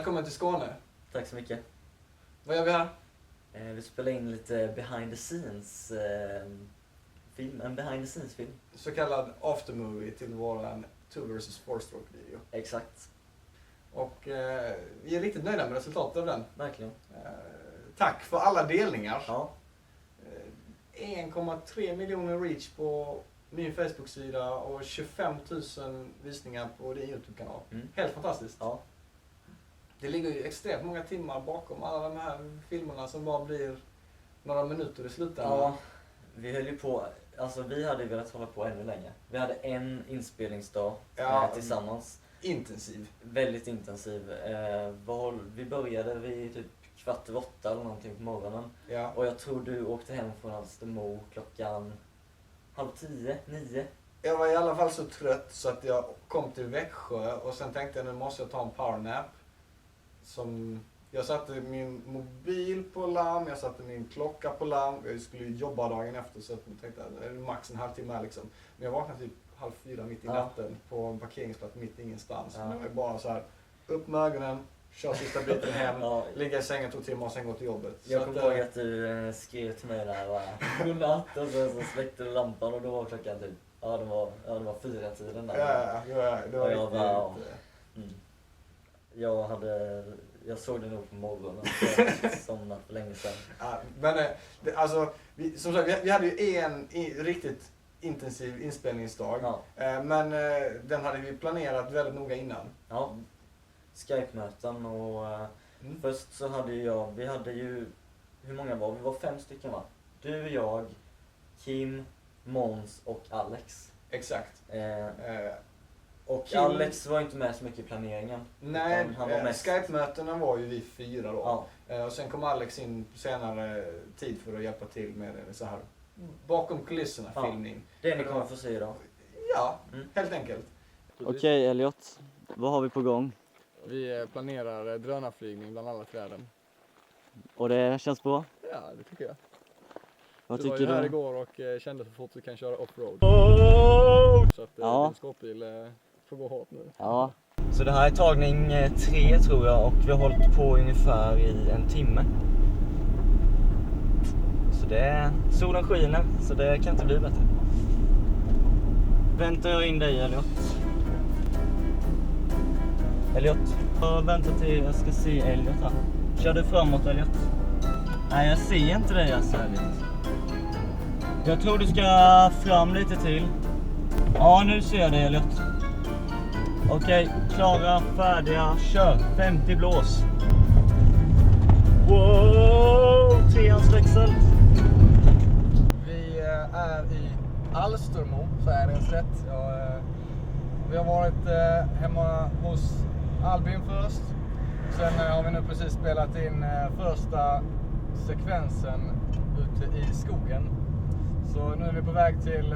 Välkommen till Skåne. Tack så mycket. Vad gör vi här? Vi spelar in lite behind the scenes film, en behind the scenes film. Så kallad aftermovie till våran 2 vs 4-stroke video. Exakt. Och vi är riktigt nöjda med resultatet av den. Verkligen. Tack för alla delningar. Ja. 1,3 miljoner reach på min Facebook-sida och 25 000 visningar på din YouTube-kanal. Helt fantastiskt. Ja. Det ligger ju extremt många timmar bakom alla de här filmerna som bara blir några minuter i slutändan. Ja, vi höll ju på, alltså vi hade velat hålla på ännu längre. Vi hade en inspelningsdag tillsammans. Intensiv. Väldigt intensiv. Vi började vid typ 7:15 eller någonting på morgonen. Ja. Och jag tror du åkte hem från Alstermo klockan 9:30, 9. Jag var i alla fall så trött så att jag kom till Växjö och sen tänkte jag nu måste jag ta en powernap. Jag satte min mobil på larm, jag satte min klocka på larm. Jag skulle jobba dagen efter så jag tänkte att det är max en halvtimme liksom. Men jag vaknade typ 3:30 mitt i natten på en parkeringsplats mitt ingenstans. Ja. Det var bara så här, upp med ögonen, kör sista biten hem, ligga i sängen 2 timmar och sen gå till jobbet. Jag kommer ihåg att du skrev till mig där godnatt och så släckte du lampan och då var klockan typ, det var 4-tiden där. Ja, det var och jag såg det nog på morgonen och somnat för länge sedan. Ja, men som sagt, vi hade ju en riktigt intensiv inspelningsdag. Ja. Men den hade vi planerat väldigt noga innan. Ja, Skype-möten och först så hade vi hade ju, hur många var vi? Vi var 5 stycken va? Du, jag, Kim, Måns och Alex. Exakt. Och Kim, Alex var inte med så mycket i planeringen. Nej, han var Skype-mötena var ju vi 4 då. Ja. Och sen kom Alex in på senare tid för att hjälpa till med så här bakom kulisserna filmning. Det ni kommer få se idag. Ja, helt enkelt. Okej, Elliot, vad har vi på gång? Vi planerar drönarflygning bland alla träden. Och det känns bra? Ja, det tycker jag. Vad du tycker var ju du? här igår och kände så fort du kan köra offroad. Så att din skåpbil får gå hårt nu. Ja. Så det här är tagning 3 tror jag och vi har hållit på ungefär i 1 timme. Så solen skiner så det kan inte bli bättre. Väntar jag in dig Elliot. Jag väntar till jag ska se Elliot här. Kör du framåt Elliot? Nej jag ser inte dig alltså Elliot. Jag tror du ska fram lite till. Ja nu ser jag dig Elliot. Okej, klara, färdiga, kör. 50 blås. Wow, 3-handsväxel. Vi är i Alstermo, så är det rätt. Vi har varit hemma hos Albin först. Sen har vi nu precis spelat in första sekvensen ute i skogen. Så nu är vi på väg till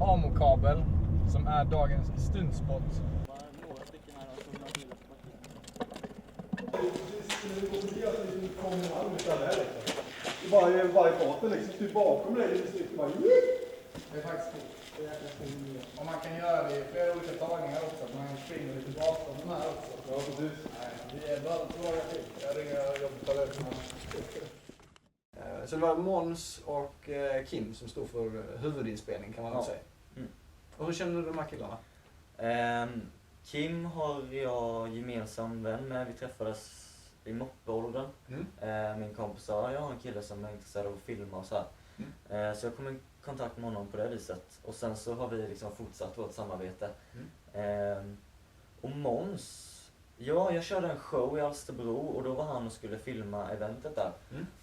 Amokabel som är dagens stuntspot. Varje båten liksom, typ bakom dig, Det är faktiskt coolt. Och man kan göra det i flera olika tagningar också, att man springer lite bakom de här också. Ja, precis. Vi är bara 2 dagar till. Jag ringer jobbet. Så det var Måns och Kim som stod för huvudinspelning kan man väl säga. Och hur känner du de här killarna? Kim har jag gemensam vän med. Vi träffades i moppeåldern. Min kompis sa, jag har en kille som är intresserad av att filma och så här. Så jag kom i kontakt med honom på det viset. Och sen så har vi liksom fortsatt vårt samarbete. Och Måns, jag körde en show i Alsterbro och då var han och skulle filma eventet där.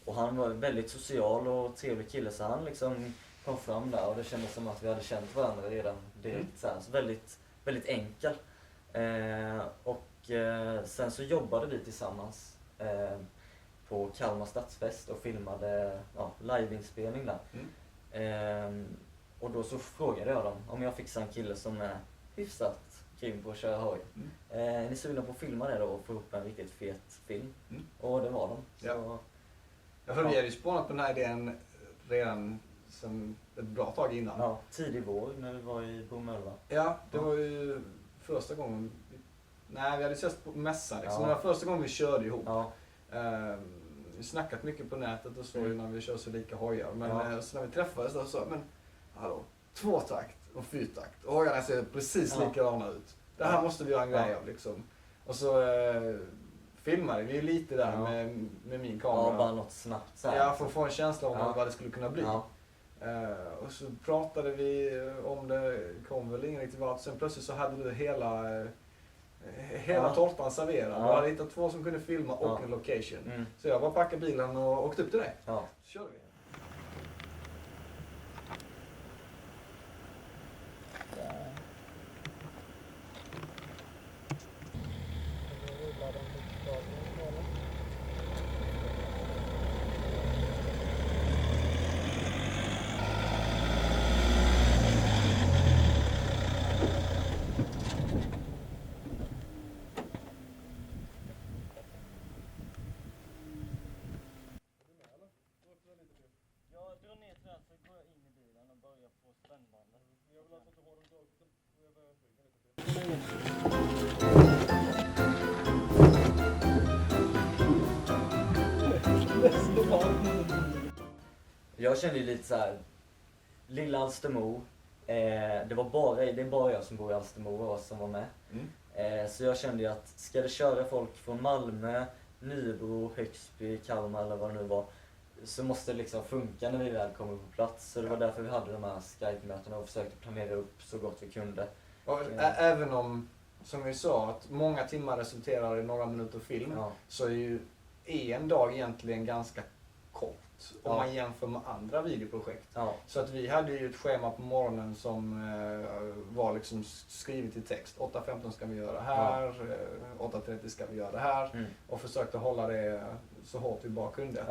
Och han var väldigt social och trevlig kille så han liksom kom fram där och det kändes som att vi hade känt varandra redan direkt. Så väldigt, väldigt enkel. Sen så jobbade vi tillsammans på Kalmar stadsfest och filmade liveinspelning där. Och då så frågade jag dem om jag fixar en kille som är hyfsat grym på att köra hoj. Är ni sugna på att filma det då och få ihop en riktigt fet film? Och det var de. Så, för vi hade ju spånat på den här idén redan som ett bra tag innan. Ja, tidig vår när vi var i Bromölla. Ja, det var ju första gången Nej, vi hade setts på mässan liksom. Ja. Det var första gången vi körde ihop. Ja. Vi snackat mycket på nätet och så innan vi kör så lika hojar. Men Ja. så när vi träffades då så, men hallå, 2-takt och 4-takt. Och hojarna ser precis likadana ut. Det här måste vi göra en grej av liksom. Och så filmade vi lite där med min kamera. Ja, bara något snabbt så här. Ja, för att få en känsla om vad det skulle kunna bli. Ja. Och så pratade vi om det, kom väl ingen riktigt vart. Sen plötsligt så hade du hela tårtan serverad. Ja. Du hade hittat 2 som kunde filma och en location. Så jag bara packade bilen och åkte upp till dig. Ja. Så körde vi. Jag drar ner till den så går jag in i bilen och börjar på spännbandet. Jag vill alltså inte ha den Jag kände ju lite så här. Lilla Alstermo. Det är bara jag som bor i Alstermo och som var med. Så jag kände ju att ska det köra folk från Malmö, Nybro, Högsby, Kalmar eller vad det nu var, så måste det liksom funka när vi väl kommer på plats. Så det var därför vi hade de här Skype-mötena och försökte planera upp så gott vi kunde. Och även om, som vi sa, att många timmar resulterar i några minuter film, så är ju en dag egentligen ganska kort om man jämför med andra videoprojekt. Så att vi hade ju ett schema på morgonen som var liksom skrivet i text. 8.15 ska vi göra här, 8.30 ska vi göra det här. Och försökte hålla det så hårt vi bara kunde.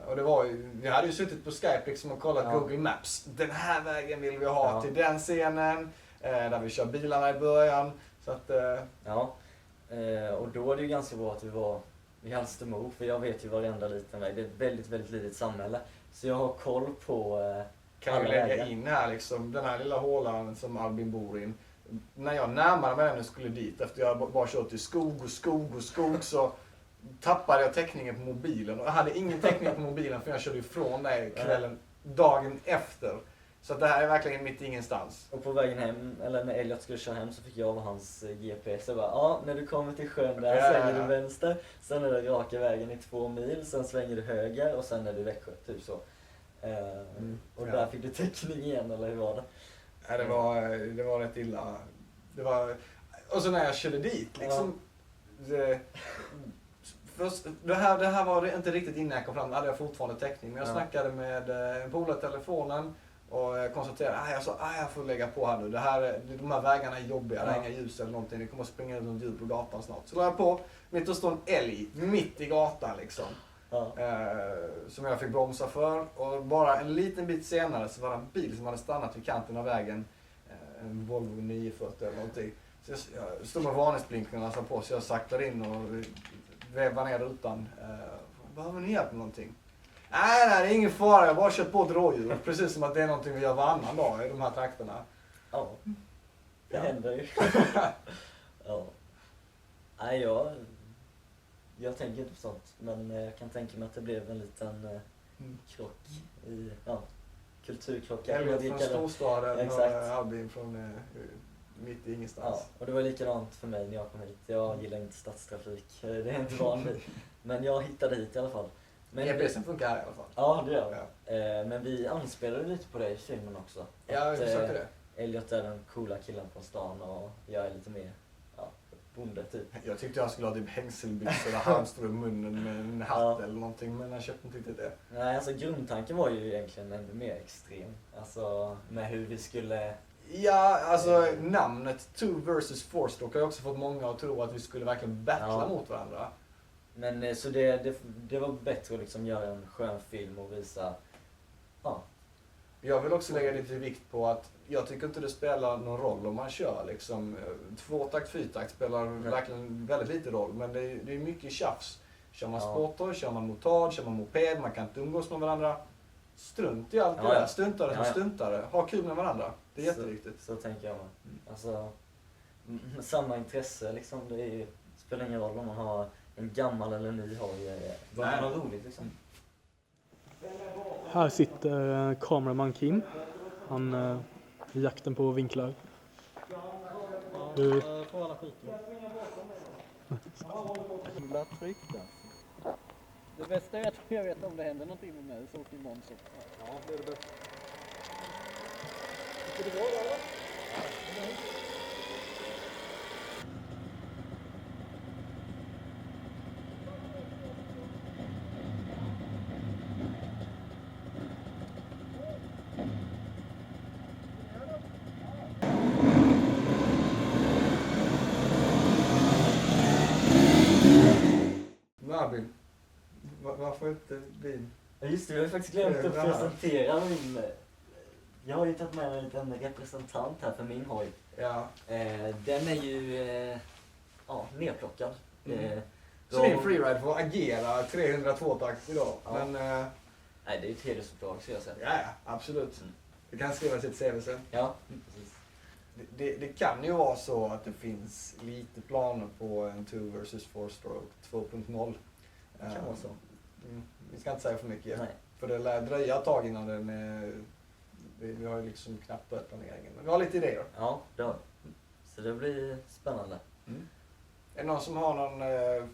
Och det var ju, vi hade ju suttit på Skype liksom och kollat Google Maps. Den här vägen vill vi ha till den scenen, där vi kör bilarna i början. Så att, och då är det ju ganska bra att vi var i Alstermo, för jag vet ju varenda liten väg. Det är ett väldigt, väldigt litet samhälle. Så jag har koll på kan vi lägga in här liksom, den här lilla hålan som Albin bor i. När jag närmade mig den och skulle dit, efter jag bara kört i skog så tappade jag täckningen på mobilen. Och jag hade ingen täckning på mobilen för jag körde ifrån dig kvällen, dagen efter. Så att det här är verkligen mitt ingenstans. Och på vägen hem, eller när Elliot skulle köra hem, så fick jag av hans GPS. Jag bara, när du kommer till sjön där svänger du vänster. Sen är det raka vägen i 2 mil, sen svänger du höger och sen är du Växjö, typ så. Och där fick du täckning igen, eller hur var det? Ja, det var rätt illa. Och så när jag körde dit liksom. Det här var det inte riktigt innan jag kom fram, då hade jag fortfarande täckning. Men jag snackade med en polare i telefonen och konstaterade att jag får lägga på här nu. De här vägarna är jobbiga, det är inga ljus eller någonting. Det kommer att springa ut något djur på gatan snart. Så la jag på, mitt och stod en älg mitt i gatan liksom. Som jag fick bromsa för. Och bara en liten bit senare så var det en bil som hade stannat vid kanten av vägen. En Volvo 940 eller någonting. Så jag stod med varningsblinkerna och på, så jag saktade in och vävade ner rutan. Behöver ni hjälp med någonting? Nej, det är ingen fara. Jag har bara kört på ett rådjur. Precis som att det är någonting vi gör varannan dag i de här trakterna. Ja, det händer ju. Nej, jag tänker inte på sånt. Men jag kan tänka mig att det blev en liten krock i, kulturkrock. Elliot från storstaden Exakt. och Albin från mitt i ingenstans. Och det var likadant för mig när jag kom hit. Jag gillar inte stadstrafik. Det är inte van vid. Men jag hittade hit i alla fall. Men GPSen funkar här i alla fall. Ja, det gör det. Men vi anspelade lite på det i filmen också. Ja, vi försökte det. Elliot är den coola killen från stan och jag är lite mer bonde typ. Jag tyckte jag skulle ha typ hängselbyxor och halmstrå i munnen med en hatt eller någonting, men jag köpte inte riktigt det. Nej, alltså grundtanken var ju egentligen ännu mer extrem. Alltså med hur vi skulle... Ja, alltså namnet 2 vs. Four-stroke har ju också fått många att tro att vi skulle verkligen battla mot varandra. Men så det var bättre att liksom göra en skön film och visa... Jag vill också lägga lite vikt på att jag tycker inte det spelar någon roll om man kör liksom 2-takt, 4-takt spelar verkligen väldigt lite roll, men det är mycket tjafs. Kör man sportor, kör man motard, kör man moped, man kan inte umgås med varandra. Strunt i allt det där, stuntare som stuntare. Ha kul med varandra, det är jätteviktigt. Så tänker jag. Alltså, med samma intresse liksom. Spelar ingen roll om man har en gammal eller ny hoj. Vad man har roligt liksom. Här sitter kameraman Kim. Han i jakten på vinklar. Du... Får alla skiten. Det bästa är att jag vet om det händer någonting med mig så åker imorgon så. Ja, det är det bästa. Ska det gå eller? Marvin, varför inte bil? Ja just det, jag har faktiskt glömt att presentera min... Jag har ju tagit med en liten representant här för min hoj. Ja. Den är ju nerplockad. Så din freeride får agera 302-takt idag. Ja. Men, nej, det är ett hedersuppdrag så jag säger. ja, absolut. Det kan skriva sitt CV sen. Ja, precis. Det kan ju vara så att det finns lite planer på en 2 versus 4-stroke 2.0. Det kan vara så. Vi ska inte säga för mycket. Nej. För det lär dröja ett tag innan den vi har ju liksom knappt börjat planeringen. Men vi har lite idéer. Ja, det har. Så det blir spännande. Är det någon som har någon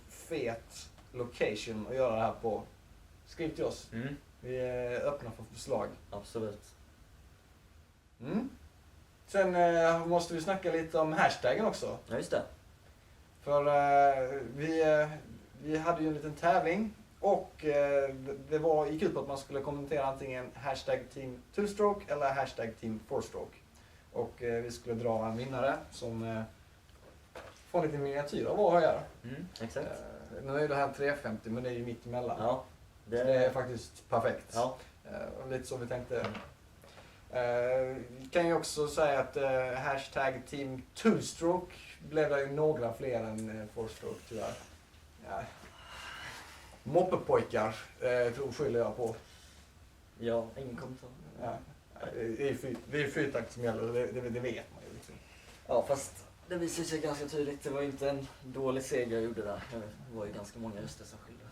fet location att göra det här på? Skriv till oss. Vi är öppna för förslag. Absolut. Sen måste vi snacka lite om hashtaggen också. Ja, just det. För vi hade ju en liten tävling och det gick ut på att man skulle kommentera antingen hashtag team 2-stroke eller hashtag team 4-stroke. Och vi skulle dra en vinnare som får lite miniatyr av våra hojar. Exakt. Nu är det här 350 men det är ju mitt emellan. Ja, det är faktiskt perfekt. Ja. Lite så vi tänkte. Vi kan ju också säga att hashtag team 2-stroke blev det ju några fler än 4-stroke tyvärr. Ja. Moppepojkar skyller jag på. Ja, ingen kommentar. Ja. Det är fyrtakt som gäller, det vet man ju. Liksom. Ja, fast det visar sig ganska tydligt. Det var ju inte en dålig seger jag gjorde där. Det var ju ganska många röster som skilde.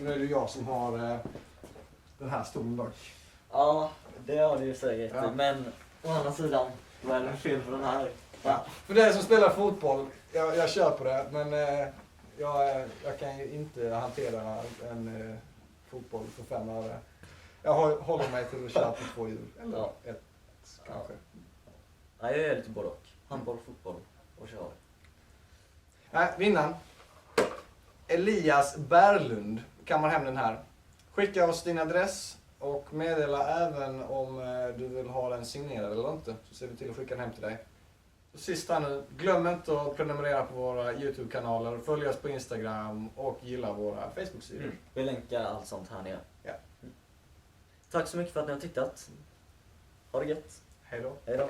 Nu är det jag som har den här stolen dock. Ja, det har du ju säkert. Ja. Men å andra sidan, vad är det fel för den här? Ja. För det som spelar fotboll, jag kör på det, men jag kan ju inte hantera en fotboll för 5 öre. Jag håller mig till att köra på 2 hjul, eller ett kanske. Ja, jag är lite både och. Handboll, fotboll och kör. Vinnaren. Elias Berglund kammar hem den här. Skicka oss din adress och meddela även om du vill ha den signerad eller inte. Så ser vi till att skicka den hem till dig. Och sist här nu, glöm inte att prenumerera på våra YouTube-kanaler, följ oss på Instagram och gilla våra Facebook-sidor. Vi länkar allt sånt här nere. Ja. Tack så mycket för att ni har tittat. Ha det gött. Hej då. Hej då.